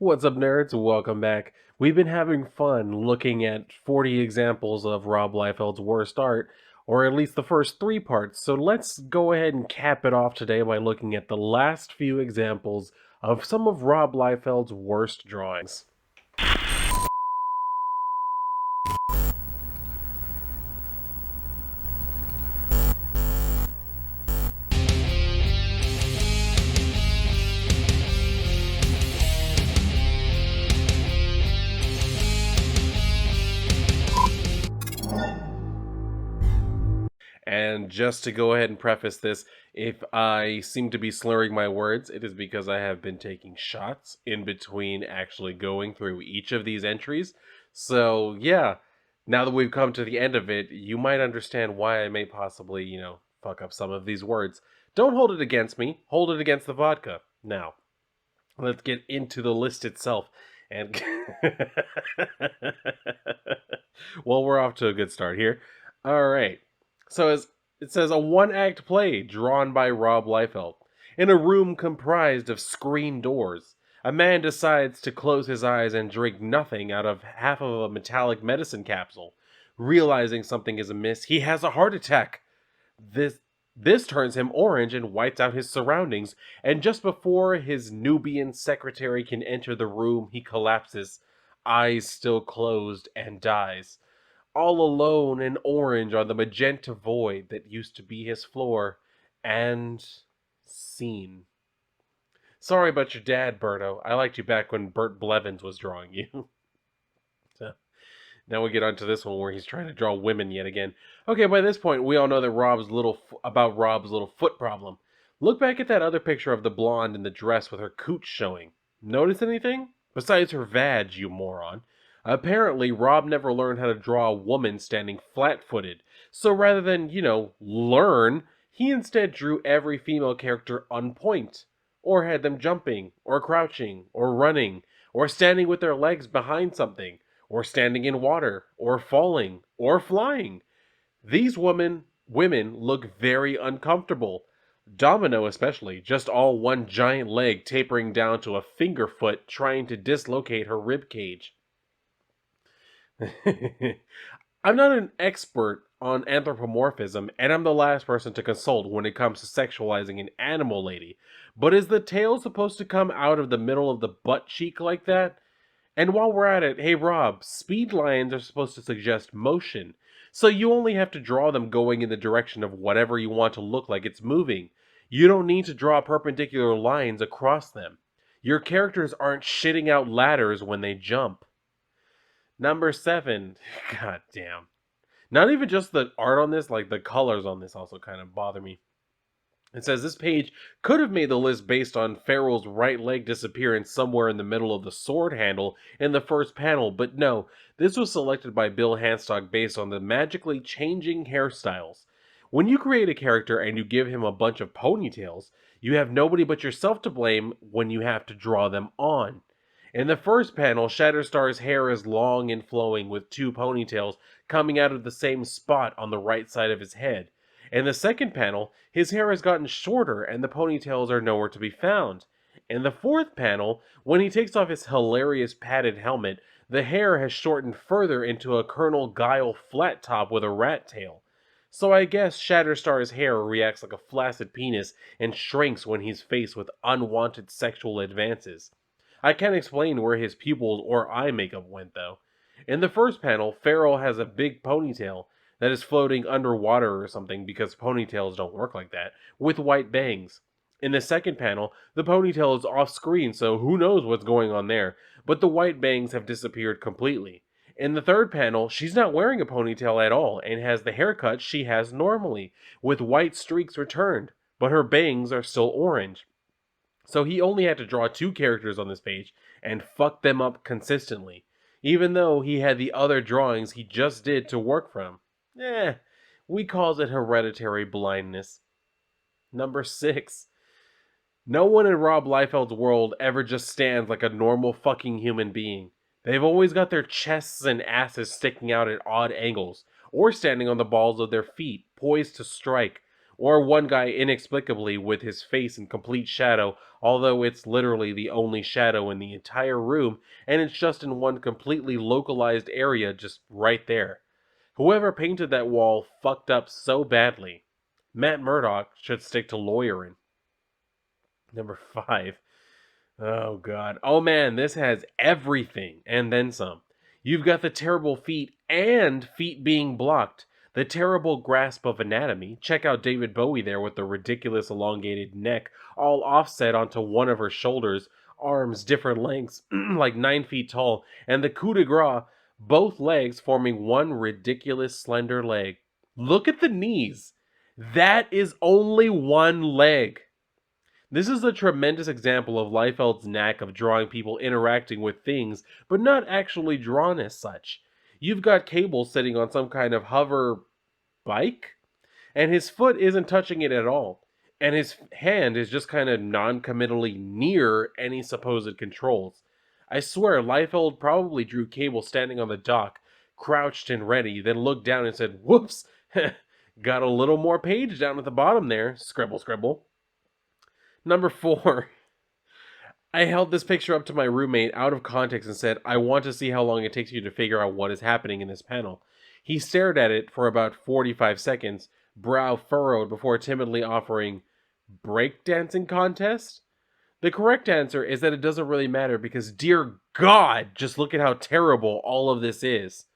What's up, nerds? Welcome back. We've been having fun looking at 40 examples of Rob Liefeld's worst art, or at least the first three parts, so let's go ahead and cap it off today by looking at the last few examples of some of Rob Liefeld's worst drawings. And just to go ahead and preface this, if I seem to be slurring my words, it is because I have been taking shots in between actually going through each of these entries. So, yeah, now that we've come to the end of it, you might understand why I may possibly, fuck up some of these words. Don't hold it against me, hold it against the vodka. Now, let's get into the list itself. And, well, we're off to a good start here. All right. So it says a one-act play drawn by Rob Liefeld. In a room comprised of screen doors, a man decides to close his eyes and drink nothing out of half of a metallic medicine capsule. Realizing something is amiss, he has a heart attack. This turns him orange and wipes out his surroundings, and just before his Nubian secretary can enter the room, he collapses, eyes still closed, and dies. All alone and orange on the magenta void that used to be his floor, and scene. Sorry about your dad, Berto. I liked you back when Bert Blevins was drawing you. So, now we get on to this one where he's trying to draw women yet again. Okay, by this point, we all know that Rob's little foot problem. Look back at that other picture of the blonde in the dress with her cooch showing. Notice anything? Besides her vag, you moron. Apparently, Rob never learned how to draw a woman standing flat-footed. So rather than, learn, he instead drew every female character on point. Or had them jumping, or crouching, or running, or standing with their legs behind something, or standing in water, or falling, or flying. These women look very uncomfortable. Domino especially, just all one giant leg tapering down to a finger foot trying to dislocate her rib cage. I'm not an expert on anthropomorphism, and I'm the last person to consult when it comes to sexualizing an animal lady, but is the tail supposed to come out of the middle of the butt cheek like that? And while we're at it, hey Rob, speed lines are supposed to suggest motion, so you only have to draw them going in the direction of whatever you want to look like it's moving. You don't need to draw perpendicular lines across them. Your characters aren't shitting out ladders when they jump. Number 7. God damn. Not even just the art on this, like the colors on this also kind of bother me. It says this page could have made the list based on Farrell's right leg disappearance somewhere in the middle of the sword handle in the first panel, but no, this was selected by Bill Handstock based on the magically changing hairstyles. When you create a character and you give him a bunch of ponytails, you have nobody but yourself to blame when you have to draw them on. In the first panel, Shatterstar's hair is long and flowing with two ponytails coming out of the same spot on the right side of his head. In the second panel, his hair has gotten shorter and the ponytails are nowhere to be found. In the fourth panel, when he takes off his hilarious padded helmet, the hair has shortened further into a Colonel Guile flat top with a rat tail. So I guess Shatterstar's hair reacts like a flaccid penis and shrinks when he's faced with unwanted sexual advances. I can't explain where his pupils or eye makeup went, though. In the first panel, Farrell has a big ponytail that is floating underwater or something because ponytails don't work like that, with white bangs. In the second panel, the ponytail is off screen, so who knows what's going on there, but the white bangs have disappeared completely. In the third panel, she's not wearing a ponytail at all and has the haircut she has normally, with white streaks returned, but her bangs are still orange. So he only had to draw 2 characters on this page and fuck them up consistently, even though he had the other drawings he just did to work from. We calls it hereditary blindness. Number 6. No one in Rob Liefeld's world ever just stands like a normal fucking human being. They've always got their chests and asses sticking out at odd angles, or standing on the balls of their feet, poised to strike, Or one guy inexplicably with his face in complete shadow, although it's literally the only shadow in the entire room, and it's just in one completely localized area just right there. Whoever painted that wall fucked up so badly. Matt Murdock should stick to lawyering. Number 5. Oh god. Oh man, this has everything and then some. You've got the terrible feet and feet being blocked. The terrible grasp of anatomy. Check out David Bowie there with the ridiculous elongated neck all offset onto one of her shoulders, arms different lengths, like 9 feet tall, and the coup de grace, both legs forming one ridiculous slender leg. Look at the knees. That is only one leg. This is a tremendous example of Liefeld's knack of drawing people interacting with things, but not actually drawn as such. You've got Cable sitting on some kind of hover bike, and his foot isn't touching it at all, and his hand is just kind of non-committally near any supposed controls. I swear, Liefeld probably drew Cable standing on the dock, crouched and ready, then looked down and said, "Whoops, got a little more page down at the bottom there, scribble, scribble." Number 4. I held this picture up to my roommate out of context and said, "I want to see how long it takes you to figure out what is happening in this panel." He stared at it for about 45 seconds, brow furrowed, before timidly offering, "Breakdancing contest?" The correct answer is that it doesn't really matter because, dear God, just look at how terrible all of this is.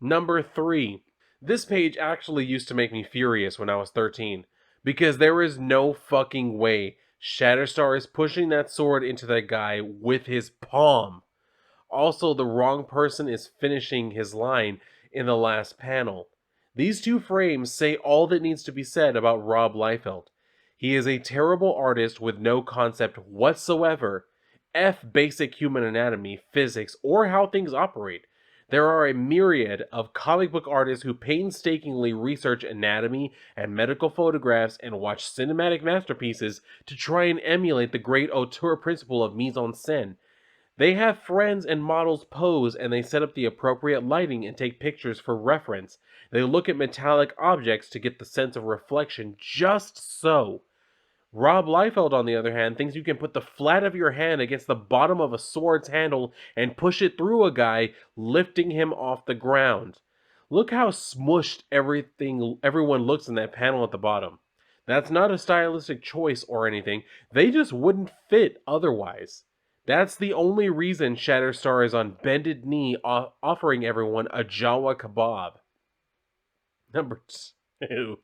Number 3. This page actually used to make me furious when I was 13. Because there is no fucking way Shatterstar is pushing that sword into that guy with his palm. Also, the wrong person is finishing his line in the last panel. These two frames say all that needs to be said about Rob Liefeld. He is a terrible artist with no concept whatsoever. F basic human anatomy, physics, or how things operate. There are a myriad of comic book artists who painstakingly research anatomy and medical photographs and watch cinematic masterpieces to try and emulate the great auteur principle of mise en scène. They have friends and models pose and they set up the appropriate lighting and take pictures for reference. They look at metallic objects to get the sense of reflection just so. Rob Liefeld, on the other hand, thinks you can put the flat of your hand against the bottom of a sword's handle and push it through a guy, lifting him off the ground. Look how smushed everyone looks in that panel at the bottom. That's not a stylistic choice or anything. They just wouldn't fit otherwise. That's the only reason Shatterstar is on bended knee offering everyone a Jawa kebab. Number 2.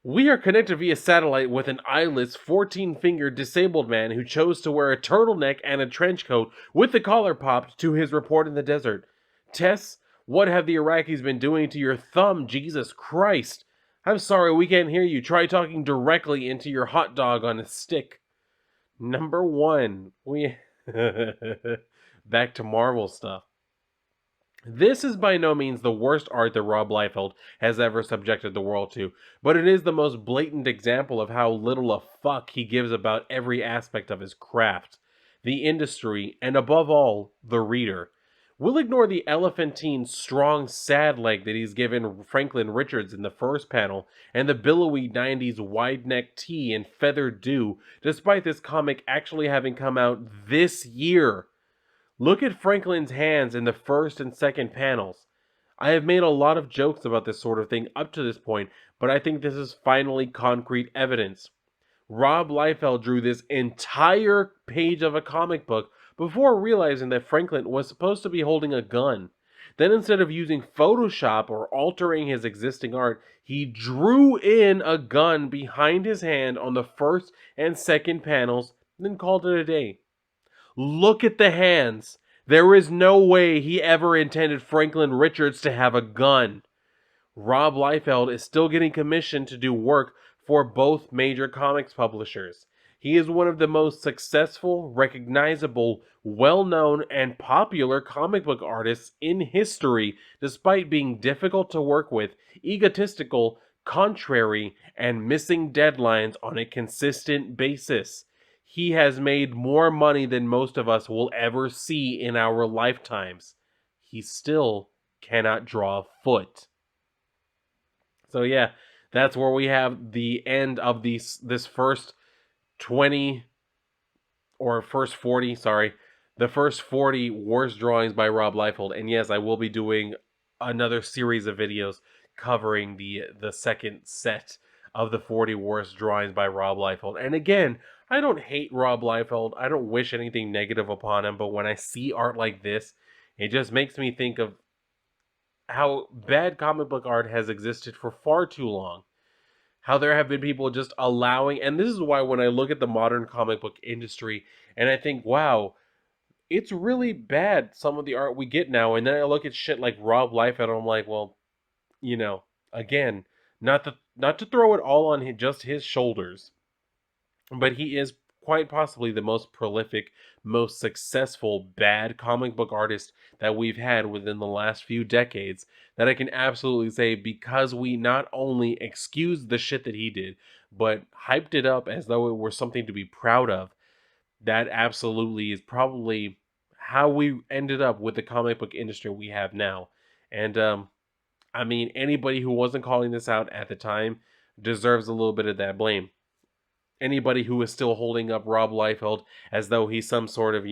We are connected via satellite with an eyeless, 14-fingered disabled man who chose to wear a turtleneck and a trench coat with the collar popped to his report in the desert. Tess, what have the Iraqis been doing to your thumb, Jesus Christ? I'm sorry, we can't hear you. Try talking directly into your hot dog on a stick. Number 1. Back to Marvel stuff. This is by no means the worst art that Rob Liefeld has ever subjected the world to, but it is the most blatant example of how little a fuck he gives about every aspect of his craft, the industry, and above all, the reader. We'll ignore the elephantine, strong, sad leg that he's given Franklin Richards in the first panel, and the billowy 90s wide-neck tee and feathered dew, despite this comic actually having come out this year. Look at Franklin's hands in the first and second panels. I have made a lot of jokes about this sort of thing up to this point, but I think this is finally concrete evidence. Rob Liefeld drew this entire page of a comic book before realizing that Franklin was supposed to be holding a gun. Then instead of using Photoshop or altering his existing art, he drew in a gun behind his hand on the first and second panels, then called it a day. Look at the hands. There is no way he ever intended Franklin Richards to have a gun. Rob Liefeld is still getting commissioned to do work for both major comics publishers. He is one of the most successful, recognizable, well-known, and popular comic book artists in history, despite being difficult to work with, egotistical, contrary, and missing deadlines on a consistent basis. He has made more money than most of us will ever see in our lifetimes. He still cannot draw a foot. So yeah, That's where we have the end of this first 20 or first 40, sorry, the first 40 worst drawings by Rob Liefeld. And yes, I will be doing another series of videos covering the second set of the 40 worst drawings by Rob Liefeld. And again, I don't hate Rob Liefeld. I don't wish anything negative upon him, but when I see art like this, it just makes me think of how bad comic book art has existed for far too long. How there have been people just allowing, and this is why when I look at the modern comic book industry and I think, wow, it's really bad, some of the art we get now. And then I look at shit like Rob Liefeld and I'm like, well, you know, again, not to throw it all on just his shoulders, but he is quite possibly the most prolific, most successful bad comic book artist that we've had within the last few decades. That I can absolutely say, because we not only excused the shit that he did, but hyped it up as though it were something to be proud of. That absolutely is probably how we ended up with the comic book industry we have now. And I mean, anybody who wasn't calling this out at the time deserves a little bit of that blame. Anybody who is still holding up Rob Liefeld as though he's some sort of,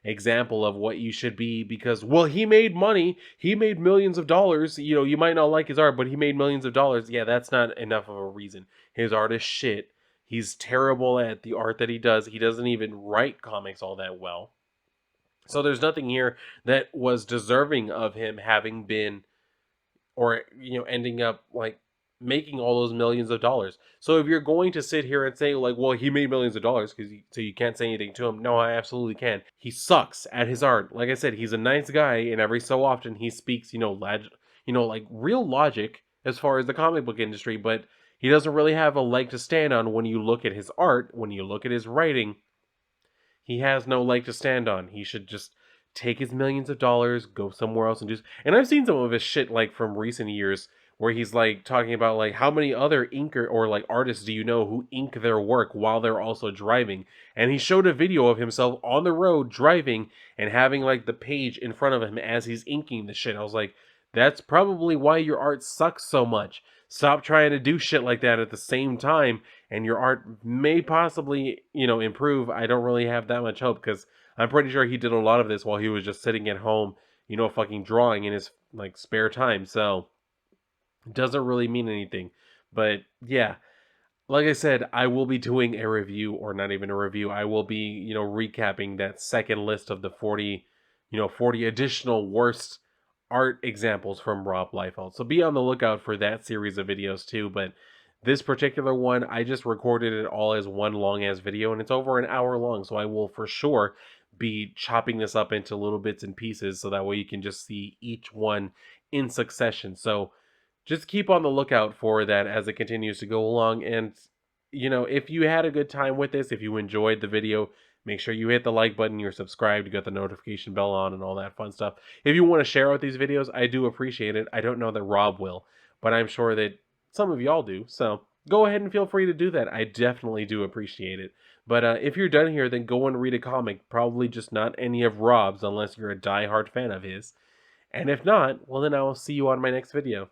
example of what you should be because, well, he made money, he made millions of dollars. You might not like his art, but he made millions of dollars. Yeah, that's not enough of a reason. His art is shit. He's terrible at the art that he does. He doesn't even write comics all that well. So there's nothing here that was deserving of him having been, or ending up like making all those millions of dollars. So if you're going to sit here and say like, well, he made millions of dollars so you can't say anything to him, no, I absolutely can. He sucks at his art. Like I said, he's a nice guy, and every so often he speaks like real logic as far as the comic book industry, but he doesn't really have a leg to stand on. When you look at his art, when you look at his writing, he has no leg to stand on. He should just take his millions of dollars, go somewhere else and do. And I've seen some of his shit like from recent years where he's like talking about like how many other inker or like artists do you know who ink their work while they're also driving. And he showed a video of himself on the road driving and having like the page in front of him as he's inking the shit. I was like, that's probably why your art sucks so much. Stop trying to do shit like that at the same time, and your art may possibly, improve. I don't really have that much hope because I'm pretty sure he did a lot of this while he was just sitting at home, fucking drawing in his like spare time. So it doesn't really mean anything. But yeah, like I said, I will be doing a review, or not even a review. I will be, recapping that second list of the 40, 40 additional worst art examples from Rob Liefeld. So be on the lookout for that series of videos too. But this particular one, I just recorded it all as one long ass video, and it's over an hour long. So I will for sure be chopping this up into little bits and pieces so that way you can just see each one in succession. So just keep on the lookout for that as it continues to go along. And, if you had a good time with this, if you enjoyed the video, make sure you hit the like button, you're subscribed, you got the notification bell on and all that fun stuff. If you want to share out these videos, I do appreciate it. I don't know that Rob will, but I'm sure that some of y'all do. So go ahead and feel free to do that. I definitely do appreciate it. But if you're done here, then go and read a comic. Probably just not any of Rob's unless you're a diehard fan of his. And if not, well, then I will see you on my next video.